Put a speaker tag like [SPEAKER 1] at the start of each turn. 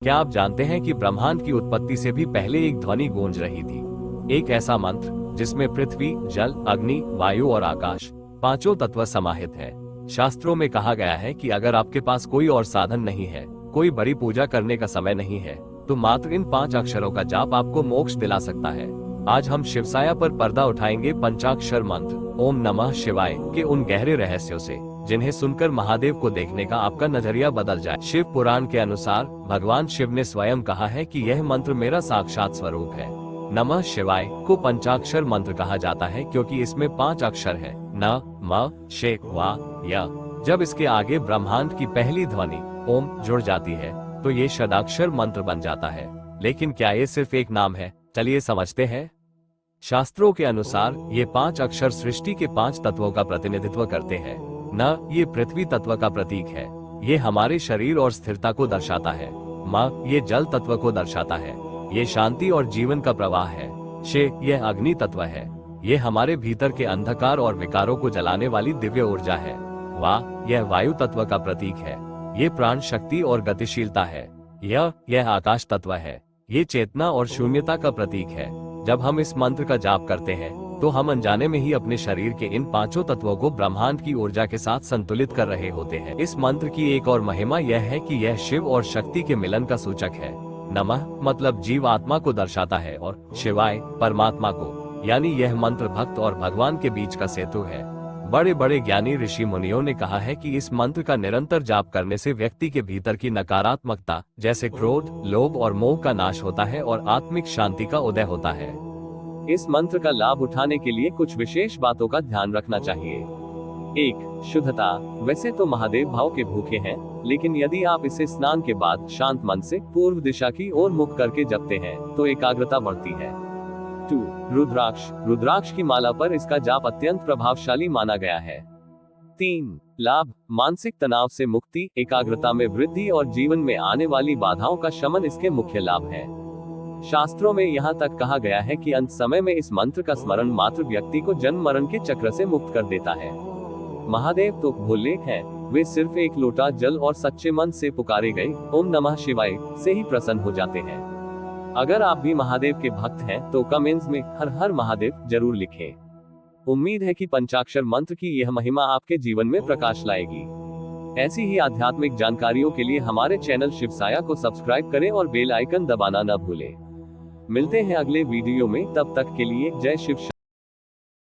[SPEAKER 1] क्या आप जानते हैं कि ब्रह्मांड की उत्पत्ति से भी पहले एक ध्वनि गूंज रही थी? एक ऐसा मंत्र जिसमें पृथ्वी, जल, अग्नि, वायु और आकाश पांचों तत्व समाहित हैं। शास्त्रों में कहा गया है कि अगर आपके पास कोई और साधन नहीं है, कोई बड़ी पूजा करने का समय नहीं है, तो मात्र इन 5 अक्षरों का जाप आपको मोक्ष दिला सकता है। आज हम शिवसाया पर पर्दा उठाएंगे पंचाक्षर मंत्र ओम नमः शिवाय के उन गहरे रहस्यों से, जिन्हें सुनकर महादेव को देखने का आपका नजरिया बदल जाए। शिव पुराण के अनुसार भगवान शिव ने स्वयं कहा है कि यह मंत्र मेरा साक्षात स्वरूप है। नमः शिवाय को पंचाक्षर मंत्र कहा जाता है क्योंकि इसमें 5 अक्षर है, न, म, शे, वा, य। जब इसके आगे ब्रह्मांड की पहली ध्वनि ओम जुड़ जाती है तो ये षडाक्षर मंत्र बन जाता है। लेकिन क्या ये सिर्फ एक नाम है? चलिए समझते हैं। शास्त्रों के अनुसार ये 5 अक्षर सृष्टि के 5 तत्वों का प्रतिनिधित्व करते हैं। न, ये पृथ्वी तत्व का प्रतीक है, ये हमारे शरीर और स्थिरता को दर्शाता है। म, ये जल तत्व को दर्शाता है, ये शांति और जीवन का प्रवाह है। शे, यह अग्नि तत्व है, ये हमारे भीतर के अंधकार और विकारों को जलाने वाली दिव्य ऊर्जा है। वा, यह वायु तत्व का प्रतीक है, ये प्राण शक्ति और गतिशीलता है। यह आकाश तत्व है, ये चेतना और शून्यता का प्रतीक है। जब हम इस मंत्र का जाप करते हैं तो हम अनजाने में ही अपने शरीर के इन 5 तत्वों को ब्रह्मांड की ऊर्जा के साथ संतुलित कर रहे होते हैं। इस मंत्र की एक और महिमा यह है कि यह शिव और शक्ति के मिलन का सूचक है। नमः मतलब जीव आत्मा को दर्शाता है और शिवाय परमात्मा को, यानी यह मंत्र भक्त और भगवान के बीच का सेतु है। बड़े बड़े ज्ञानी ऋषि मुनियों ने कहा है कि इस मंत्र का निरंतर जाप करने से व्यक्ति के भीतर की नकारात्मकता जैसे क्रोध, लोभ और मोह का नाश होता है और आत्मिक शांति का उदय होता है। इस मंत्र का लाभ उठाने के लिए कुछ विशेष बातों का ध्यान रखना चाहिए। 1. शुद्धता। वैसे तो महादेव भाव के भूखे हैं, लेकिन यदि आप इसे स्नान के बाद शांत मन से पूर्व दिशा की ओर मुख करके जपते हैं तो एकाग्रता बढ़ती है। 2. रुद्राक्ष। रुद्राक्ष की माला पर इसका जाप अत्यंत प्रभावशाली माना गया है। 3. लाभ। मानसिक तनाव से मुक्ति, एकाग्रता में वृद्धि और जीवन में आने वाली बाधाओं का शमन इसके मुख्य लाभ है। शास्त्रों में यहाँ तक कहा गया है कि अंत समय में इस मंत्र का स्मरण मात्र व्यक्ति को जन्म मरण के चक्र से मुक्त कर देता है। महादेव तो भोले हैं, वे सिर्फ एक लोटा जल और सच्चे मन से पुकारे गए ओम नमः शिवाय से ही प्रसन्न हो जाते हैं। अगर आप भी महादेव के भक्त हैं तो कमेंट्स में हर हर महादेव जरूर लिखें। उम्मीद है कि पंचाक्षर मंत्र की यह महिमा आपके जीवन में प्रकाश लाएगी। ऐसी ही आध्यात्मिक जानकारियों के लिए हमारे चैनल शिवसाया को सब्सक्राइब करें और बेल आइकन दबाना न भूलें। मिलते हैं अगले वीडियो में, तब तक के लिए जय शिव।